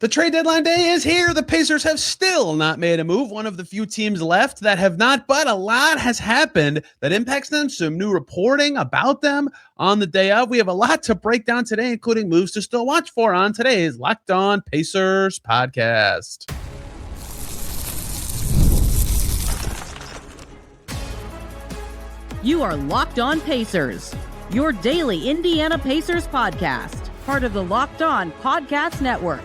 The trade deadline day is here. The Pacers have still not made a move. One of the few teams left that have not, but a lot has happened that impacts them. Some new reporting about them on the day of. We have a lot to break down today, including moves to still watch for on today's Locked On Pacers podcast. You are Locked On Pacers, your daily Indiana Pacers podcast, part of the Locked On Podcast Network.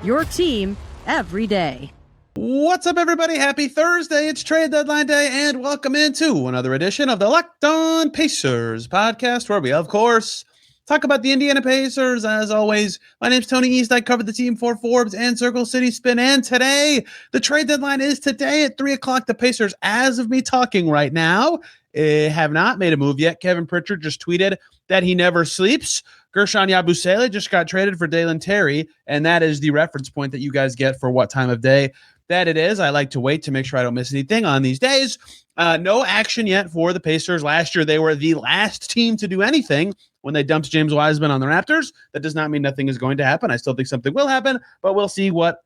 Your team every day. What's up, everybody? Happy Thursday. It's trade deadline day, and welcome into another edition of the Locked On Pacers podcast, where we, of course, talk about the Indiana Pacers. As always, my name's Tony East. I cover the team for Forbes and Circle City Spin. And today, the trade deadline is today at 3 o'clock. The Pacers, as of me talking right now, have not made a move yet. Kevin Pritchard just tweeted that he never sleeps. Gershon Yabusele just got traded for Dalen Terry, and that is the reference point that you guys get for what time of day that it is. I like to wait to make sure I don't miss anything on these days. No action yet for the Pacers. Last year, they were the last team to do anything when they dumped James Wiseman on the Raptors. That does not mean nothing is going to happen. I still think something will happen, but we'll see what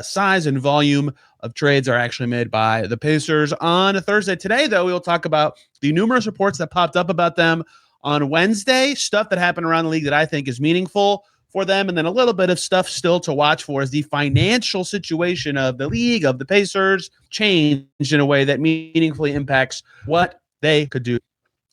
size and volume of trades are actually made by the Pacers on Thursday. Today, though, we'll talk about the numerous reports that popped up about them on Wednesday, stuff that happened around the league that I think is meaningful for them, and then a little bit of stuff still to watch for as the financial situation of the league, of the Pacers, changed in a way that meaningfully impacts what they could do.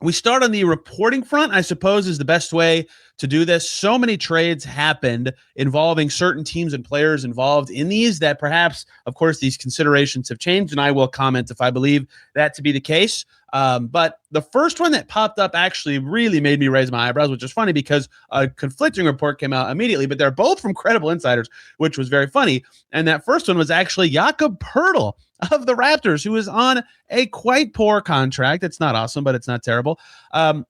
We start on the reporting front, I suppose, is the best way to do this. So many trades happened involving certain teams and players involved in these that perhaps, of course, these considerations have changed, and I will comment if I believe that to be the case. But the first one that popped up actually really made me raise my eyebrows, which is funny because a conflicting report came out immediately, but they're both from credible insiders, which was very funny. And that first one was actually Jakob Poeltl of the Raptors, who is on a quite poor contract. It's not awesome, but it's not terrible.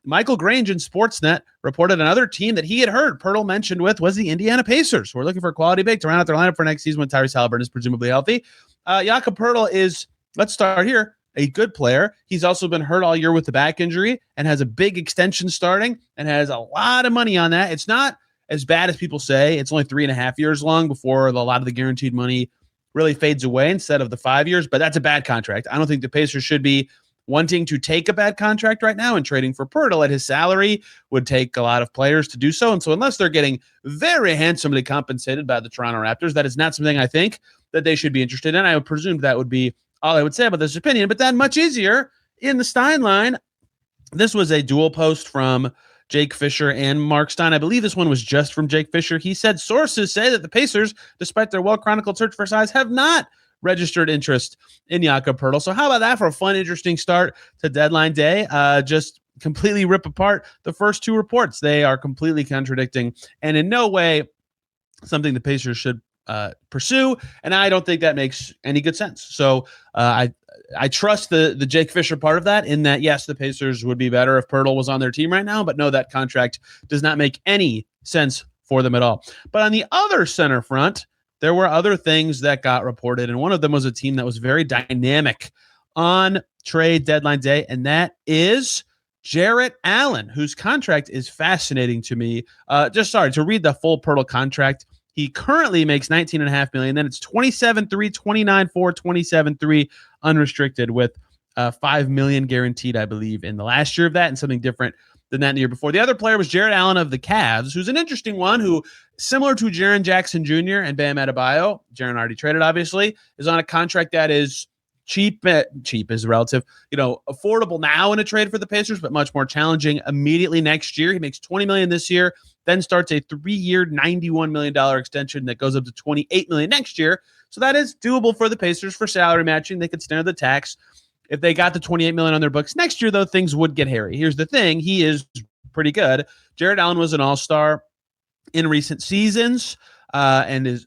Michael Grange in Sportsnet reported another team that he had heard Poeltl mentioned with was the Indiana Pacers. We're looking for a quality big to round out their lineup for next season when Tyrese Haliburton is presumably healthy. Jakob Poeltl is, let's start here, a good player. He's also been hurt all year with the back injury and has a big extension starting and has a lot of money on that. It's not as bad as people say. It's only 3.5 years long before a lot of the guaranteed money really fades away instead of the 5 years, but that's a bad contract. I don't think the Pacers should be wanting to take a bad contract right now and trading for Poeltl at his salary would take a lot of players to do so. And so unless they're getting very handsomely compensated by the Toronto Raptors, that is not something I think that they should be interested in. I would presume that would be all I would say about this opinion, but then much easier in the Stein line. This was a dual post from Jake Fisher and Mark Stein. I believe this one was just from Jake Fisher. He said, sources say that the Pacers, despite their well-chronicled search for size, have not registered interest in Jakob Poeltl. So how about that for a fun, interesting start to deadline day? Just completely rip apart the first two reports. They are completely contradicting and in no way something the Pacers should pursue, and I don't think that makes any good sense. So I trust the Jake Fisher part of that in that, yes, the Pacers would be better if Poeltl was on their team right now, but no, that contract does not make any sense for them at all. But on the other center front, there were other things that got reported, and one of them was a team that was very dynamic on trade deadline day, and that is Jarrett Allen, whose contract is fascinating to me. To read the full Poeltl contract. He currently makes $19.5 million. Then it's 27.3, 29.4, 27.3 unrestricted with $5 million guaranteed, I believe, in the last year of that, and something different than that in the year before. The other player was Jarrett Allen of the Cavs, who's an interesting one, who, similar to Jaren Jackson Jr. and Bam Adebayo, Jaren already traded, obviously, is on a contract that is cheap is relative, affordable now in a trade for the Pacers, but much more challenging immediately next year. He makes $20 million this year, then starts a 3-year, $91 million extension that goes up to $28 million next year. So that is doable for the Pacers for salary matching. They could snare the tax. If they got the $28 million on their books next year, though, things would get hairy. Here's the thing. He is pretty good. Jarrett Allen was an all-star in recent seasons and is,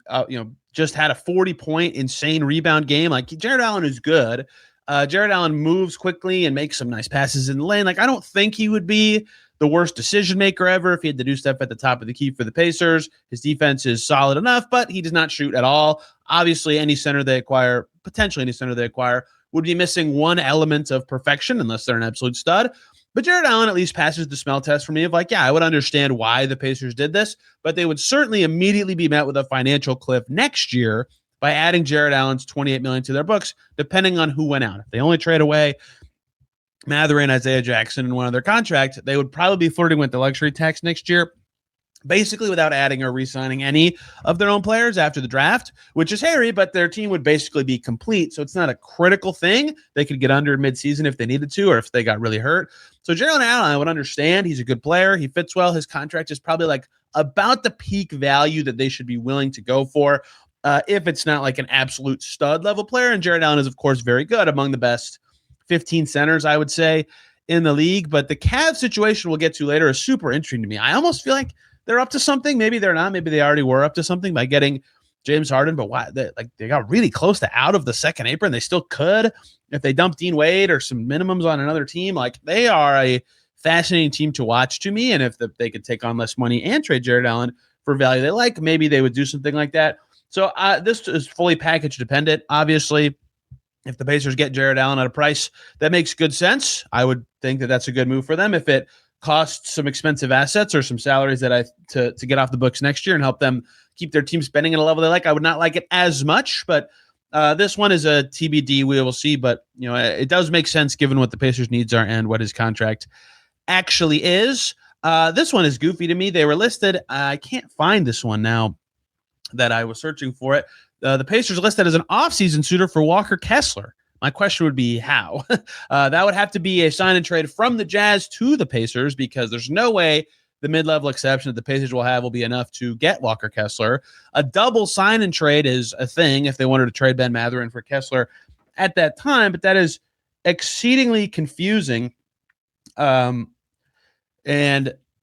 just had a 40-point insane rebound game. Like, Jarrett Allen is good. Jarrett Allen moves quickly and makes some nice passes in the lane. Like, I don't think he would be the worst decision maker ever if he had to do stuff at the top of the key for the Pacers. His defense is solid enough, but he does not shoot at all. Obviously, potentially any center they acquire, would be missing one element of perfection unless they're an absolute stud. But Jared Allen at least passes the smell test for me of like, yeah, I would understand why the Pacers did this, but they would certainly immediately be met with a financial cliff next year by adding Jared Allen's $28 million to their books, depending on who went out. If they only trade away Mathurin, Isaiah Jackson, and one other contract, they would probably be flirting with the luxury tax next year, basically without adding or re-signing any of their own players after the draft, which is hairy, but their team would basically be complete. So it's not a critical thing. They could get under midseason if they needed to, or if they got really hurt. So Jared Allen, I would understand. He's a good player. He fits well. His contract is probably like about the peak value that they should be willing to go for if it's not like an absolute stud level player. And Jared Allen is, of course, very good, among the best 15 centers, I would say, in the league. But the Cavs situation we'll get to later is super interesting to me. I almost feel like they're up to something. Maybe they're not. Maybe they already were up to something by getting James Harden. But why? They got really close to out of the second apron. They still could if they dump Dean Wade or some minimums on another team. Like, they are a fascinating team to watch to me. And if they could take on less money and trade Jared Allen for value they like, maybe they would do something like that. So this is fully package dependent. Obviously, if the Pacers get Jared Allen at a price that makes good sense, I would think that that's a good move for them. If it costs some expensive assets or some salaries that to get off the books next year and help them keep their team spending at a level they like, I would not like it as much. But this one is a TBD. We will see. But it does make sense given what the Pacers' needs are and what his contract actually is. This one is goofy to me. They were listed. I can't find this one now that I was searching for it. The Pacers listed as an offseason suitor for Walker Kessler. My question would be how? That would have to be a sign and trade from the Jazz to the Pacers, because there's no way the mid-level exception that the Pacers will have will be enough to get Walker Kessler. A double sign and trade is a thing if they wanted to trade Ben Mathurin for Kessler at that time, but that is exceedingly confusing. And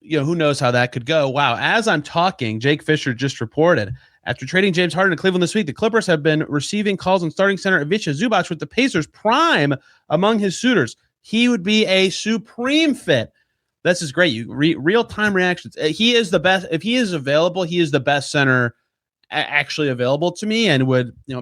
who knows how that could go. Wow. As I'm talking, Jake Fisher just reported, after trading James Harden to Cleveland this week, the Clippers have been receiving calls on starting center Ivica Zubac with the Pacers prime among his suitors. He would be a supreme fit. This is great. Real-time reactions. He is the best. If he is available, he is the best center actually available to me. And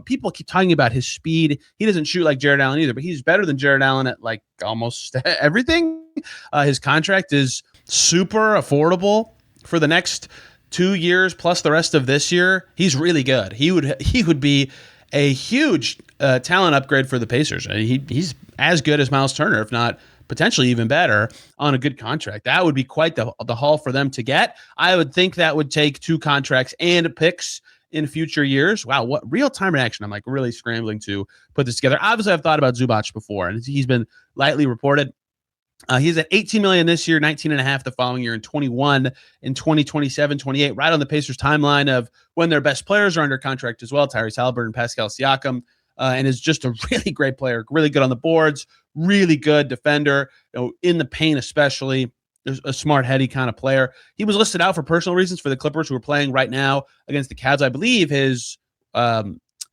people keep talking about his speed. He doesn't shoot like Jared Allen either, but he's better than Jared Allen at like almost everything. His contract is super affordable for the next 2 years plus the rest of this year. He's really good. He would be a huge talent upgrade for the Pacers. He's as good as Miles Turner, if not potentially even better, on a good contract. That would be quite the haul for them to get. I would think that would take 2 contracts and picks in future years. Wow, what real-time reaction. I'm like really scrambling to put this together. Obviously, I've thought about Zubac before, and he's been lightly reported. He's at $18 million this year, $19.5 the following year, and $21 in 2027, 28, right on the Pacers timeline of when their best players are under contract as well. Tyrese Haliburton, Pascal Siakam, and is just a really great player, really good on the boards, really good defender, in the paint especially. A smart, heady kind of player. He was listed out for personal reasons for the Clippers, who are playing right now against the Cavs. I believe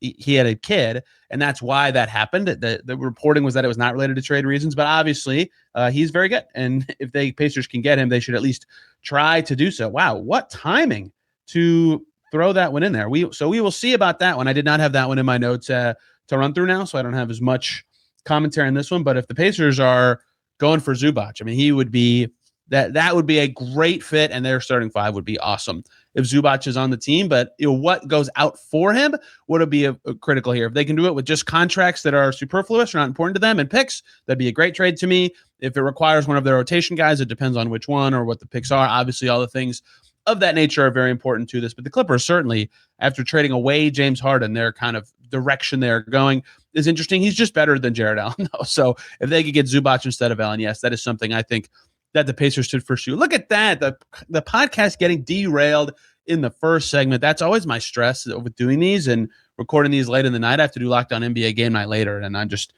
he had a kid, and that's why that happened. The reporting was that it was not related to trade reasons, but obviously he's very good. And if the Pacers can get him, they should at least try to do so. Wow, what timing to throw that one in there. We will see about that one. I did not have that one in my notes to run through now, so I don't have as much commentary on this one. But if the Pacers are going for Zubac, I mean, he would be that would be a great fit, and their starting 5 would be awesome if Zubac is on the team. But what goes out for him would be a critical here. If they can do it with just contracts that are superfluous or not important to them and picks, that'd be a great trade to me. If it requires one of their rotation guys, it depends on which one or what the picks are. Obviously, all the things of that nature are very important to this. But the Clippers certainly, after trading away James Harden, their kind of direction they're going is interesting. He's just better than Jared Allen, though. So if they could get Zubac instead of Allen, yes, that is something I think that the Pacers should pursue. Look at that. The podcast getting derailed in the first segment. That's always my stress with doing these and recording these late in the night. I have to do Locked On NBA Game Night later, and I'm just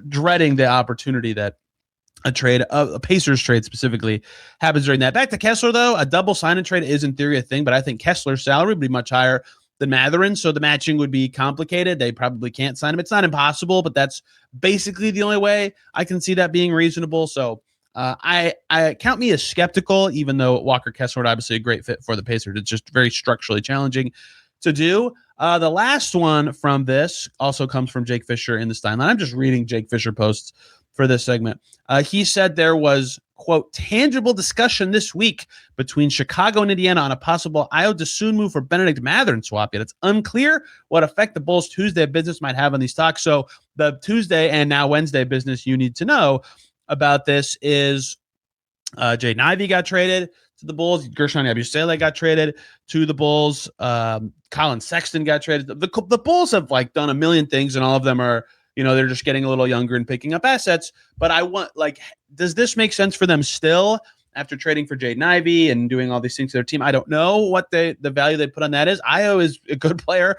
dreading the opportunity that a Pacers trade specifically happens during that. Back to Kessler, though. A double sign and trade is in theory a thing, but I think Kessler's salary would be much higher than Mathurin, so the matching would be complicated. They probably can't sign him. It's not impossible, but that's basically the only way I can see that being reasonable. So I count me as skeptical, even though Walker Kessler would obviously a great fit for the Pacers. It's just very structurally challenging to do. The last one from this also comes from Jake Fisher in the Steinline. I'm just reading Jake Fisher posts for this segment. He said there was quote, tangible discussion this week between Chicago and Indiana on a possible Ayo Dosunmu move for Bennedict Mathurin swap. Yet it's unclear what effect the Bulls' Tuesday business might have on these talks. So the Tuesday and now Wednesday business you need to know about this is Jaden Ivey got traded to the Bulls. Gershon Yabusele got traded to the Bulls. Colin Sexton got traded. The Bulls have done a million things, and all of them are, they're just getting a little younger and picking up assets. But does this make sense for them still after trading for Jaden Ivey and doing all these things to their team? I don't know what the value they put on that is. Ayo is a good player.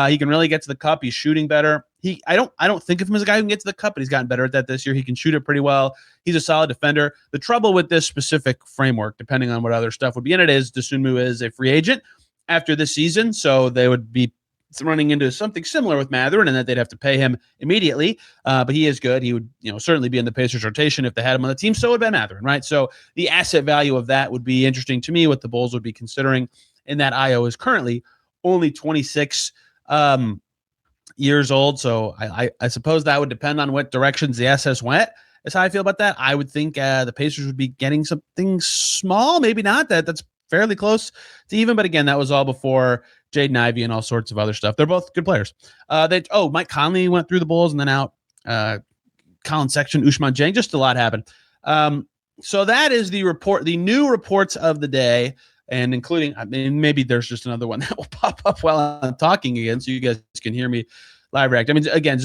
He can really get to the cup. He's shooting better. I don't think of him as a guy who can get to the cup, but he's gotten better at that this year. He can shoot it pretty well. He's a solid defender. The trouble with this specific framework, depending on what other stuff would be in it, is Dosunmu is a free agent after this season, so they would be running into something similar with Mathurin, and that they'd have to pay him immediately. But he is good. He would, certainly be in the Pacers rotation if they had him on the team. So would Ben Mathurin, right? So the asset value of that would be interesting to me. What the Bulls would be considering, in that Ayo is currently only 26 years old. So I suppose that would depend on what directions the assets went. That's how I feel about that. I would think the Pacers would be getting something small, maybe not. That's fairly close to even. But again, that was all before Jaden Ivey and all sorts of other stuff. They're both good players. Mike Conley went through the Bulls and then out. Colin Sexton, Ousmane Dieng, just a lot happened. So that is the report, the new reports of the day, and including, maybe there's just another one that will pop up while I'm talking again, so you guys can hear me live react. Again,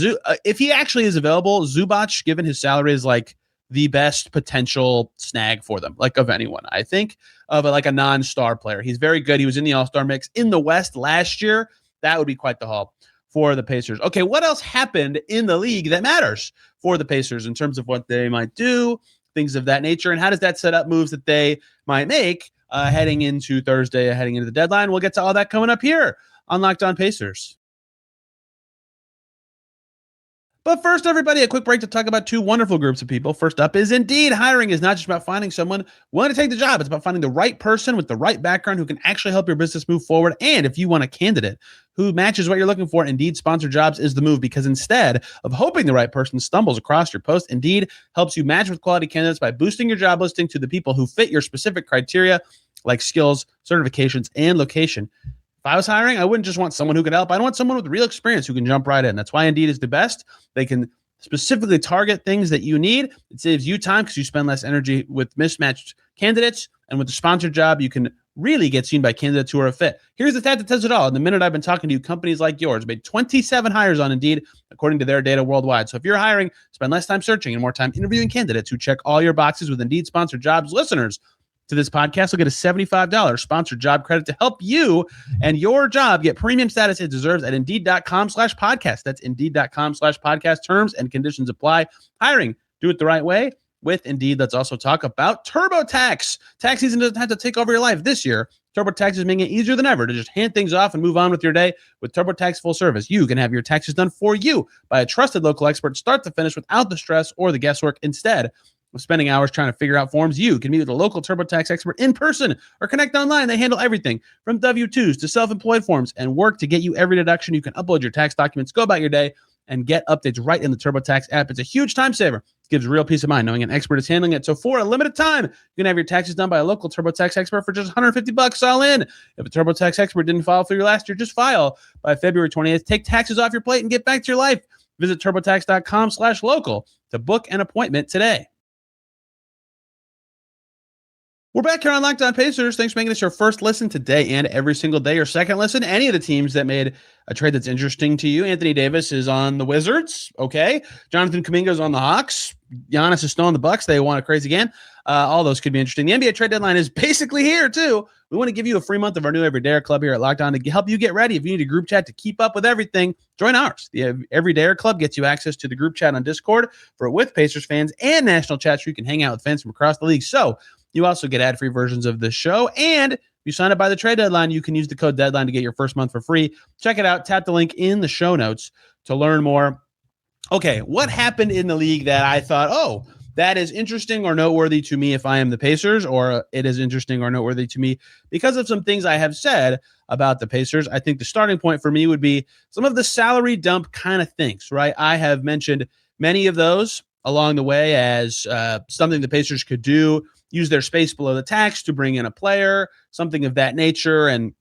if he actually is available, Zubac, given his salary, is the best potential snag for them, of anyone. I think of a non-star player. He's very good. He was in the All-Star mix in the West last year. That would be quite the haul for the Pacers. Okay, what else happened in the league that matters for the Pacers in terms of what they might do, things of that nature, and how does that set up moves that they might make heading into Thursday, heading into the deadline? We'll get to all that coming up here on Locked On Pacers. But first, everybody, a quick break to talk about two wonderful groups of people. First up is Indeed. Hiring is not just about finding someone willing to take the job. It's about finding the right person with the right background who can actually help your business move forward. And if you want a candidate who matches what you're looking for, Indeed Sponsored Jobs is the move, because instead of hoping the right person stumbles across your post, Indeed helps you match with quality candidates by boosting your job listing to the people who fit your specific criteria, like skills, certifications, and location. If I was hiring, I wouldn't just want someone who could help. I want someone with real experience who can jump right in. That's why Indeed is the best. They can specifically target things that you need. It saves you time because you spend less energy with mismatched candidates. And with the sponsored job, you can really get seen by candidates who are a fit. Here's the stat that says it all. In the minute I've been talking to you, companies like yours made 27 hires on Indeed, according to their data worldwide. So if you're hiring, spend less time searching and more time interviewing candidates who check all your boxes with Indeed Sponsored Jobs. Listeners to this podcast will get a $75 sponsored job credit to help you and your job get premium status it deserves at Indeed.com/podcast. That's Indeed.com/podcast. Terms and conditions apply. Hiring, do it the right way with Indeed. Let's also talk about TurboTax. Tax season doesn't have to take over your life this year. TurboTax is making it easier than ever to just hand things off and move on with your day. With TurboTax Full Service, you can have your taxes done for you by a trusted local expert, start to finish, without the stress or the guesswork. Instead of spending hours trying to figure out forms, you can meet with a local TurboTax expert in person or connect online. They handle everything from W-2s to self-employed forms and work to get you every deduction. You can upload your tax documents, go about your day, and get updates right in the TurboTax app. It's a huge time saver. It gives real peace of mind knowing an expert is handling it. So for a limited time, you can have your taxes done by a local TurboTax expert for just $150 all in. If a TurboTax expert didn't file for you last year, just file by February 28th. Take taxes off your plate and get back to your life. Visit TurboTax.com/local to book an appointment today. We're back here on Locked On Pacers. Thanks for making this your first listen today and every single day, or second listen. Any of the teams that made a trade that's interesting to you. Anthony Davis is on the Wizards. Okay. Jonathan Kuminga's on the Hawks. Giannis is still on the Bucks. They want a crazy again. All those could be interesting. The NBA trade deadline is basically here too. We want to give you a free month of our new Everydayer Club here at Locked On to help you get ready. If you need a group chat to keep up with everything, join ours. The Everydayer Club gets you access to the group chat on Discord with Pacers fans and national chats where you can hang out with fans from across the league. So you also get ad-free versions of the show. And if you sign up by the trade deadline, you can use the code DEADLINE to get your first month for free. Check it out. Tap the link in the show notes to learn more. Okay, what happened in the league that I thought, oh, that is interesting or noteworthy to me if I am the Pacers, or it is interesting or noteworthy to me because of some things I have said about the Pacers? I think the starting point for me would be some of the salary dump kind of things, right? I have mentioned many of those along the way as something the Pacers could do, use their space below the tax to bring in a player, something of that nature. And,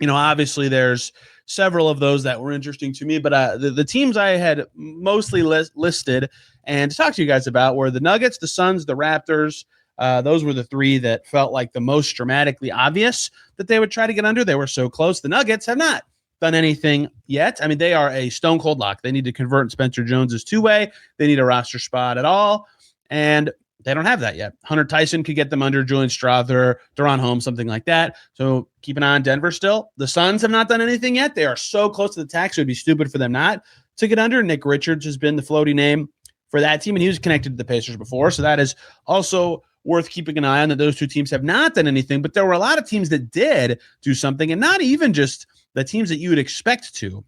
obviously there's several of those that were interesting to me, but the teams I had mostly listed and to talk to you guys about were the Nuggets, the Suns, the Raptors. Those were the three that felt like the most dramatically obvious that they would try to get under. They were so close. The Nuggets have not done anything yet. I mean, they are a stone cold lock. They need to convert Spencer Jones's two-way. They need a roster spot at all, and they don't have that yet. Hunter Tyson could get them under, Julian Strawther, Deron Holmes, something like that. So keep an eye on Denver still. The Suns have not done anything yet. They are so close to the tax. It would be stupid for them not to get under. Nick Richards has been the floaty name for that team, and he was connected to the Pacers before. So that is also worth keeping an eye on, that those two teams have not done anything. But there were a lot of teams that did do something, and not even just the teams that you would expect to,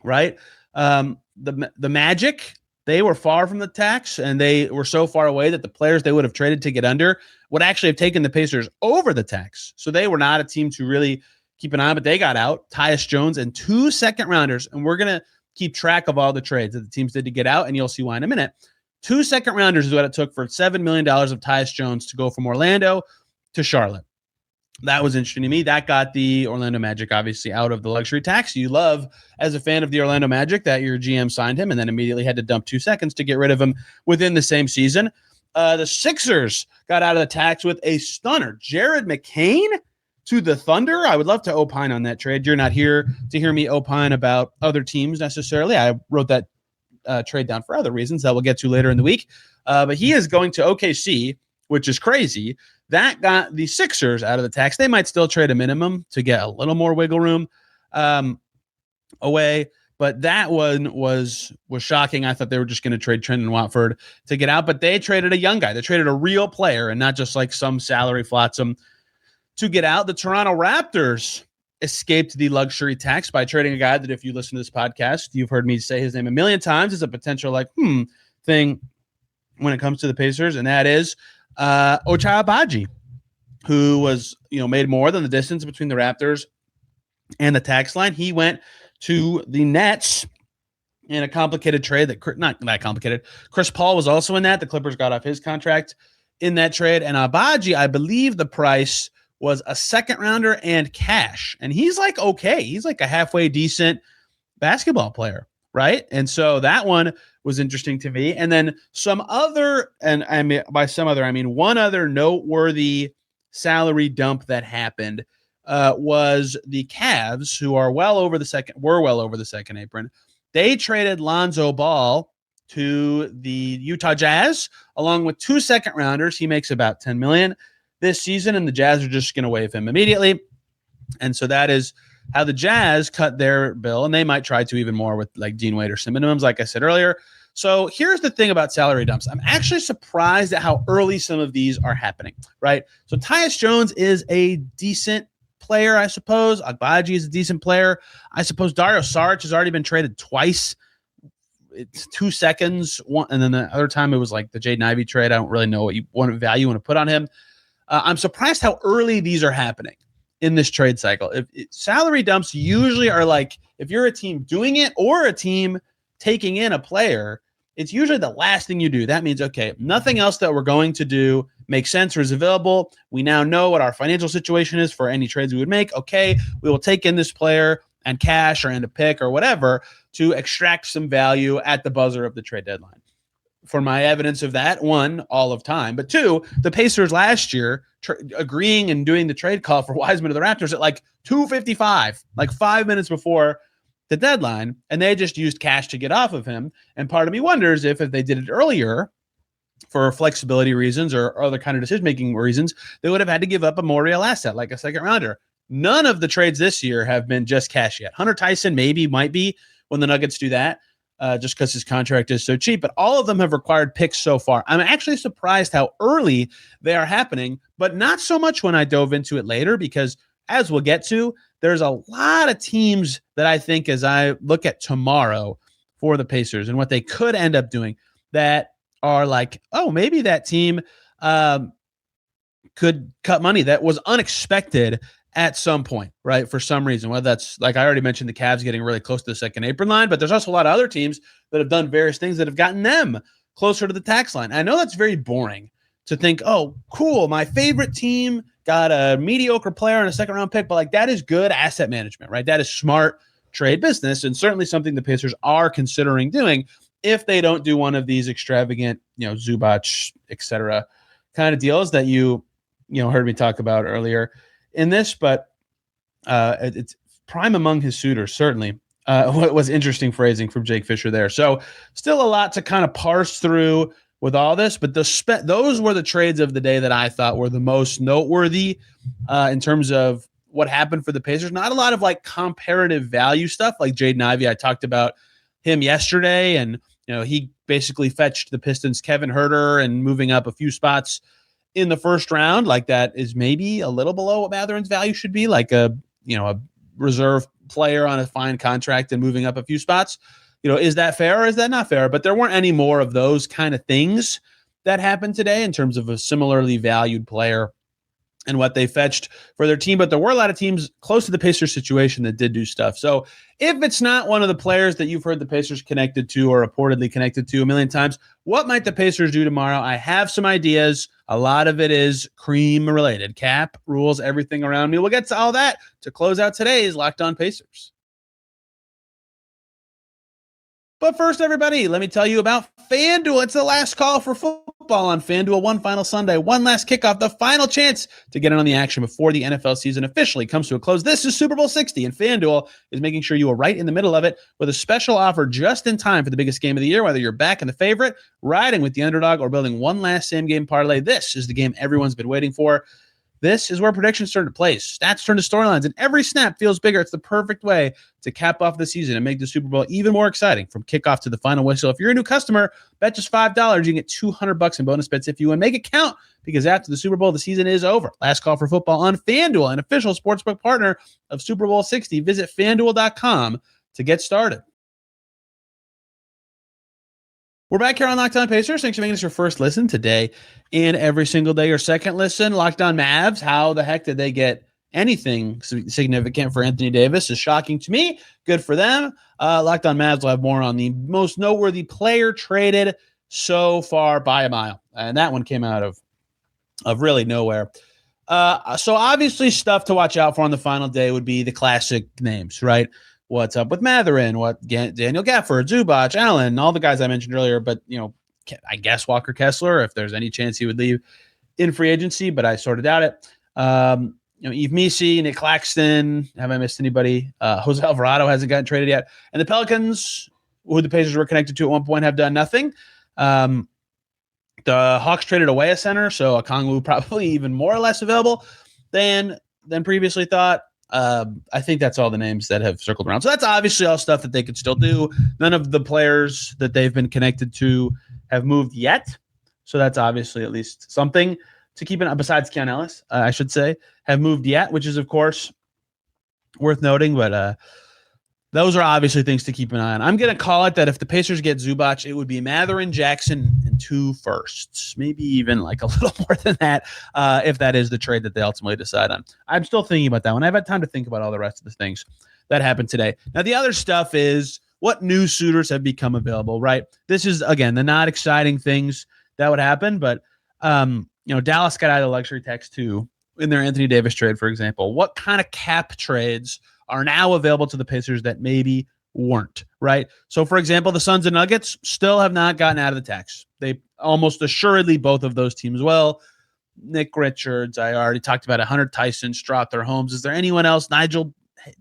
right? The Magic, they were far from the tax, and they were so far away that the players they would have traded to get under would actually have taken the Pacers over the tax. So they were not a team to really keep an eye on, but they got out. Tyus Jones and 2 second-rounders, and we're going to keep track of all the trades that the teams did to get out, and you'll see why in a minute. 2 second-rounders is what it took for $7 million of Tyus Jones to go from Orlando to Charlotte. That was interesting to me. That got the Orlando Magic obviously out of the luxury tax. You love, as a fan of the Orlando Magic, that your GM signed him and then immediately had to dump 2 seconds to get rid of him within the same season. The Sixers got out of the tax with a stunner. Jared McCain to the Thunder. I would love to opine on that trade. You're not here to hear me opine about other teams necessarily. I wrote that trade down for other reasons that we'll get to later in the week. But he is going to OKC, which is crazy. That got the Sixers out of the tax. They might still trade a minimum to get a little more wiggle room away, but that one was shocking. I thought they were just going to trade Trendon Watford to get out, but they traded a young guy. They traded a real player and not just like some salary flotsam to get out. The Toronto Raptors escaped the luxury tax by trading a guy that, if you listen to this podcast, you've heard me say his name a million times, is a potential thing when it comes to the Pacers, and that is Ochai Agbaji, who was, made more than the distance between the Raptors and the tax line. He went to the Nets in a complicated trade not that complicated. Chris Paul was also in that. The Clippers got off his contract in that trade. And Agbaji, I believe the price was a second rounder and cash. And he's like, okay, he's like a halfway decent basketball player, right? And so that one was interesting to me. And then some other, and I mean, by some other, I mean one other noteworthy salary dump that happened was the Cavs, who were well over the second apron. They traded Lonzo Ball to the Utah Jazz, along with 2 second rounders. He makes about $10 million this season, and the Jazz are just going to waive him immediately. And so that is how the Jazz cut their bill, and they might try to even more with like Dean Waiters minimums, like I said earlier. So here's the thing about salary dumps. I'm actually surprised at how early some of these are happening, right? So Tyus Jones is a decent player, I suppose. Agbaji is a decent player. I suppose Dario Saric has already been traded twice. It's 2 seconds, and then the other time it was like the Jaden Ivey trade. I don't really know what value you want to put on him. I'm surprised how early these are happening in this trade cycle. Salary dumps usually are like, if you're a team doing it or a team taking in a player, it's usually the last thing you do. That means, okay, nothing else that we're going to do makes sense or is available. We now know what our financial situation is for any trades we would make. Okay, we will take in this player and cash or end a pick or whatever to extract some value at the buzzer of the trade deadline. For my evidence of that, 1, all of time, but 2, the Pacers last year agreeing and doing the trade call for Wiseman to the Raptors at like 2:55, like 5 minutes before the deadline, and they just used cash to get off of him. And part of me wonders if they did it earlier for flexibility reasons or other kind of decision-making reasons, they would have had to give up a more real asset, like a second rounder. None of the trades this year have been just cash yet. Hunter Tyson might be when the Nuggets do that, just because his contract is so cheap, but all of them have required picks so far. I'm actually surprised how early they are happening, but not so much when I dove into it later, because as we'll get to, there's a lot of teams that I think, as I look at tomorrow for the Pacers and what they could end up doing, that are like, oh, maybe that team could cut money that was unexpected at some point, right? For some reason, whether that's, like I already mentioned, the Cavs getting really close to the second apron line, but there's also a lot of other teams that have done various things that have gotten them closer to the tax line. I know that's very boring to think, oh, cool, my favorite team got a mediocre player and a second-round pick, but like that is good asset management, right? That is smart trade business, and certainly something the Pacers are considering doing if they don't do one of these extravagant, Zubac, et cetera, kind of deals that you heard me talk about earlier in this. But it's prime among his suitors, certainly. What was interesting phrasing from Jake Fisher there. So still a lot to kind of parse through with all this, but those were the trades of the day that I thought were the most noteworthy in terms of what happened for the Pacers. Not a lot of like comparative value stuff like Jaden Ivey. I talked about him yesterday, and he basically fetched the Pistons' Kevin Huerter and moving up a few spots in the first round. Like that is maybe a little below what Mathurin's value should be, like a reserve player on a fine contract and moving up a few spots. Is that fair or is that not fair? But there weren't any more of those kind of things that happened today in terms of a similarly valued player and what they fetched for their team. But there were a lot of teams close to the Pacers situation that did do stuff. So if it's not one of the players that you've heard the Pacers connected to or reportedly connected to a million times, what might the Pacers do tomorrow? I have some ideas. A lot of it is cream related, cap rules, everything around me. We'll get to all that to close out today's Locked On Pacers. But first, everybody, let me tell you about FanDuel. It's the last call for football on FanDuel. One final Sunday, one last kickoff, the final chance to get in on the action before the NFL season officially comes to a close. This is Super Bowl 60, and FanDuel is making sure you are right in the middle of it with a special offer just in time for the biggest game of the year. Whether you're backing the favorite, riding with the underdog, or building one last same-game parlay, this is the game everyone's been waiting for. This is where predictions turn to plays, stats turn to storylines, and every snap feels bigger. It's the perfect way to cap off the season and make the Super Bowl even more exciting from kickoff to the final whistle. If you're a new customer, bet just $5. You can get $200 in bonus bets if you win. Make it count, because after the Super Bowl, the season is over. Last call for football on FanDuel, an official sportsbook partner of Super Bowl 60. Visit FanDuel.com to get started. We're back here on Locked On Pacers. Thanks for making us your first listen today and every single day. Your second listen, Locked On Mavs. How the heck did they get anything significant for Anthony Davis? Is shocking to me. Good for them. Locked On Mavs will have more on the most noteworthy player traded so far by a mile. And that one came out of really nowhere. So obviously stuff to watch out for on the final day would be the classic names, right? What's up with Mathurin? Daniel Gafford, Zubac, Allen, all the guys I mentioned earlier. But, I guess Walker Kessler, if there's any chance he would leave in free agency, but I sort of doubt it. Yves Missi, Nick Claxton. Have I missed anybody? Jose Alvarado hasn't gotten traded yet. And the Pelicans, who the Pacers were connected to at one point, have done nothing. The Hawks traded away a center, so Okongwu probably even more or less available than previously thought. I think that's all the names that have circled around. So that's obviously all stuff that they could still do. None of the players that they've been connected to have moved yet. So that's obviously at least something to keep an eye, besides Keon Ellis, I should say, have moved yet, which is, of course, worth noting. But those are obviously things to keep an eye on. I'm going to call it that if the Pacers get Zubac, it would be Mathurin, Jackson, and 2 firsts. Maybe even like a little more than that, if that is the trade that they ultimately decide on. I'm still thinking about that one. I've had time to think about all the rest of the things that happened today. Now, the other stuff is what new suitors have become available, right? This is, again, the not exciting things that would happen. But, Dallas got out of the luxury tax too in their Anthony Davis trade, for example. What kind of cap trades are now available to the Pacers that maybe weren't, right? So, for example, the Suns and Nuggets still have not gotten out of the tax. They almost assuredly, both of those teams will. Nick Richards, I already talked about it. Hunter Tyson, Strother Holmes. Is there anyone else? Nigel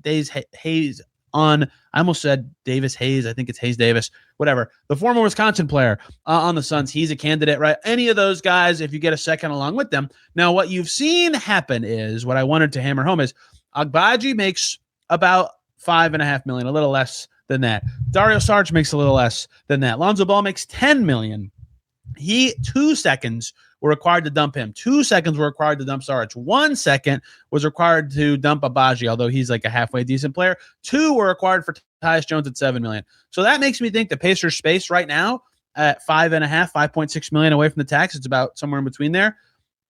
Hayes on, I almost said Davis Hayes. I think it's Hayes Davis, whatever. The former Wisconsin player on the Suns. He's a candidate, right? Any of those guys, if you get a second along with them. Now, what you've seen happen is, what I wanted to hammer home is, Agbaji makes about $5.5 million, a little less than that. Dario Saric makes a little less than that. Lonzo Ball makes $10 million. 2 seconds were required to dump him. 2 seconds were required to dump Saric. 1 second was required to dump Agbaji, although he's like a halfway decent player. 2 were required for Tyus Jones at $7 million. So that makes me think the Pacers space right now at $5.6 million away from the tax. It's about somewhere in between there.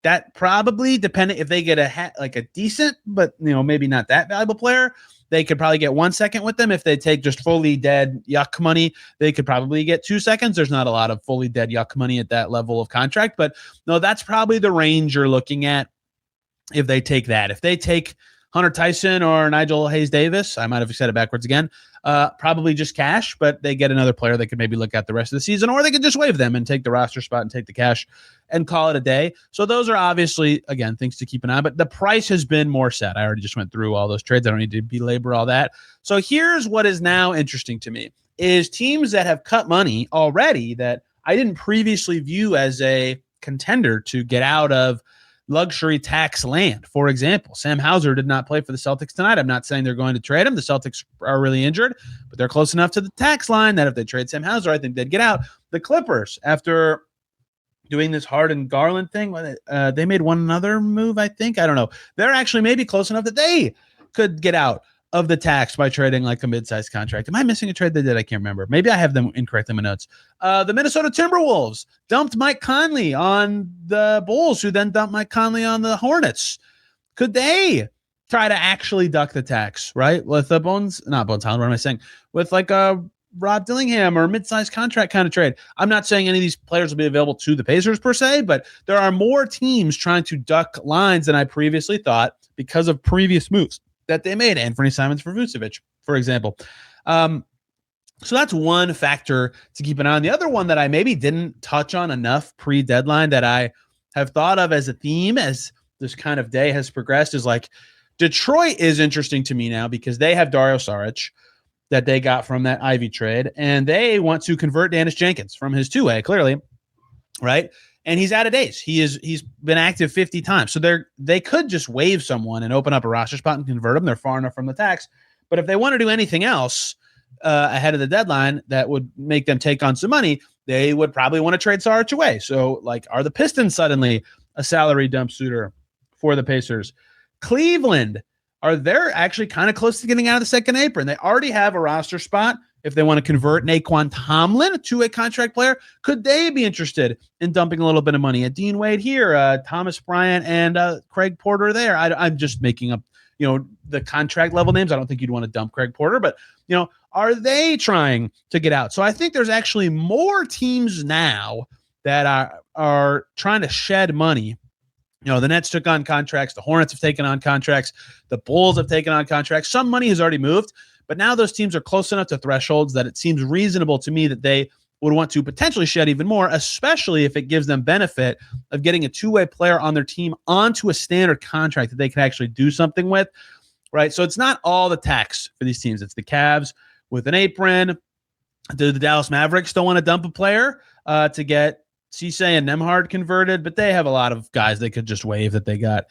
That probably, depending if they get a decent, but maybe not that valuable player, They could probably get 1 second with them. If they take just fully dead yuck money, they could probably get 2 seconds. There's not a lot of fully dead yuck money at that level of contract, but no, that's probably the range you're looking at if they take that. If they take Hunter Tyson or Nigel Hayes-Davis, I might have said it backwards again, probably just cash, but they get another player they could maybe look at the rest of the season, or they could just waive them and take the roster spot and take the cash and call it a day. So those are obviously, again, things to keep an eye on, but the price has been more set. I already just went through all those trades. I don't need to belabor all that. So here's what is now interesting to me is teams that have cut money already that I didn't previously view as a contender to get out of luxury tax land. For example, Sam Hauser did not play for the Celtics tonight. I'm not saying they're going to trade him. The Celtics are really injured, but they're close enough to the tax line that if they trade Sam Hauser, I think they'd get out. The Clippers, after doing this Harden Garland thing, they made one other move, I think. I don't know. They're actually maybe close enough that they could get out of the tax by trading like a mid-sized contract. Am I missing a trade they did? I can't remember. Maybe I have them incorrect in my notes. The Minnesota Timberwolves dumped Mike Conley on the Bulls, who then dumped Mike Conley on the Hornets. Could they try to actually duck the tax, right? With the not Bones Highland, what am I saying? With like a Rob Dillingham or mid-sized contract kind of trade. I'm not saying any of these players will be available to the Pacers per se, but there are more teams trying to duck lines than I previously thought because of previous moves that they made. Anthony Simons for Vucevic, for example. So that's one factor to keep an eye on. The other one that I maybe didn't touch on enough pre-deadline that I have thought of as a theme as this kind of day has progressed is like Detroit is interesting to me now because they have Dario Saric that they got from that Ivy trade, and they want to convert Dennis Jenkins from his two-way, clearly, right? And he's out of days. He's been active 50 times. So they could just waive someone and open up a roster spot and convert them. They're far enough from the tax. But if they want to do anything else ahead of the deadline that would make them take on some money, they would probably want to trade Saric away. So, like, are the Pistons suddenly a salary dump suitor for the Pacers? Cleveland, they're actually kind of close to getting out of the second apron. They already have a roster spot. If they want to convert Naquan Tomlin to a contract player, could they be interested in dumping a little bit of money at Dean Wade here, Thomas Bryant and Craig Porter there? I'm just making up, the contract level names. I don't think you'd want to dump Craig Porter, but, are they trying to get out? So I think there's actually more teams now that are trying to shed money. The Nets took on contracts. The Hornets have taken on contracts. The Bulls have taken on contracts. Some money has already moved. But now those teams are close enough to thresholds that it seems reasonable to me that they would want to potentially shed even more, especially if it gives them benefit of getting a two-way player on their team onto a standard contract that they can actually do something with, right? So it's not all the tax for these teams. It's the Cavs with an apron. Do the Dallas Mavericks still want to dump a player to get Cisse and Nembhard converted? But they have a lot of guys they could just waive that they got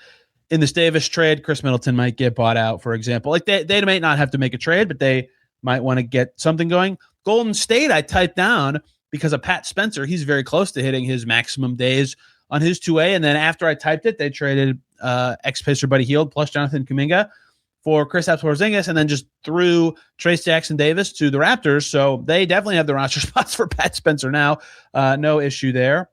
in this Davis trade. Chris Middleton might get bought out, for example. Like they might not have to make a trade, but they might want to get something going. Golden State, I typed down because of Pat Spencer. He's very close to hitting his maximum days on his 2A. And then after I typed it, they traded ex-Pacer Buddy Hield plus Jonathan Kuminga for Kristaps Porzingis, and then just threw Trace Jackson Davis to the Raptors. So they definitely have the roster spots for Pat Spencer now. No issue there.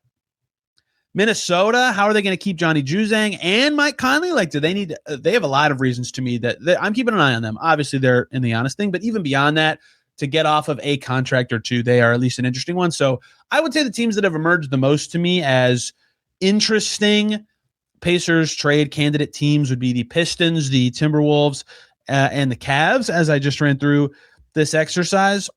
Minnesota, how are they going to keep Johnny Juzang and Mike Conley? Like, do they need they have a lot of reasons to me that I'm keeping an eye on them. Obviously, they're in the honest thing, but even beyond that, to get off of a contract or two, they are at least an interesting one. So I would say the teams that have emerged the most to me as interesting Pacers trade candidate teams would be the Pistons, the Timberwolves, and the Cavs, as I just ran through this exercise.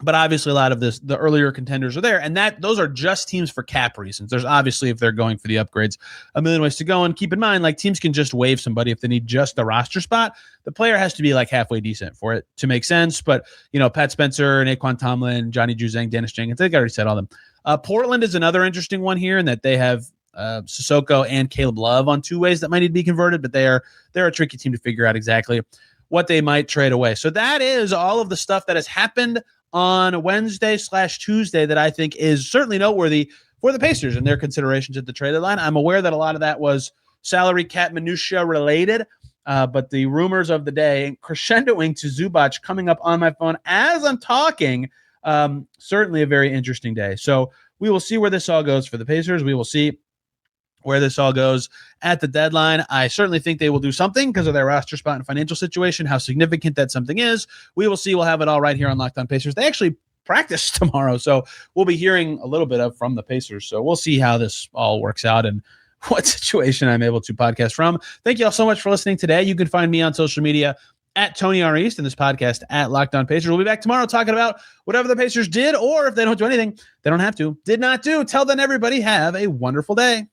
But obviously a lot of the earlier contenders are there, and those are just teams for cap reasons. There's obviously, if they're going for the upgrades, a million ways to go. And keep in mind, like, teams can just waive somebody if they need just a roster spot. The player has to be like halfway decent for it to make sense. But, Pat Spencer, Naquan Tomlin, Johnny Juzang, Dennis Jenkins, I think I already said all of them. Portland is another interesting one here in that they have Sissoko and Caleb Love on two ways that might need to be converted, but they're a tricky team to figure out exactly what they might trade away. So that is all of the stuff that has happened on Wednesday/Tuesday that I think is certainly noteworthy for the Pacers and their considerations at the trade deadline. I'm aware that a lot of that was salary cap minutia related, but the rumors of the day crescendoing to Zubac coming up on my phone as I'm talking, certainly a very interesting day. So we will see where this all goes for the Pacers. We will see where this all goes at the deadline. I certainly think they will do something because of their roster spot and financial situation. How significant that something is, we will see. We'll have it all right here on Locked On Pacers. They actually practice tomorrow, so we'll be hearing a little bit from the Pacers. So we'll see how this all works out and what situation I'm able to podcast from. Thank you all so much for listening today. You can find me on social media at Tony R. East and this podcast at Locked On Pacers. We'll be back tomorrow talking about whatever the Pacers did, or if they don't do anything, they don't have to, did not do. Till then, everybody, have a wonderful day.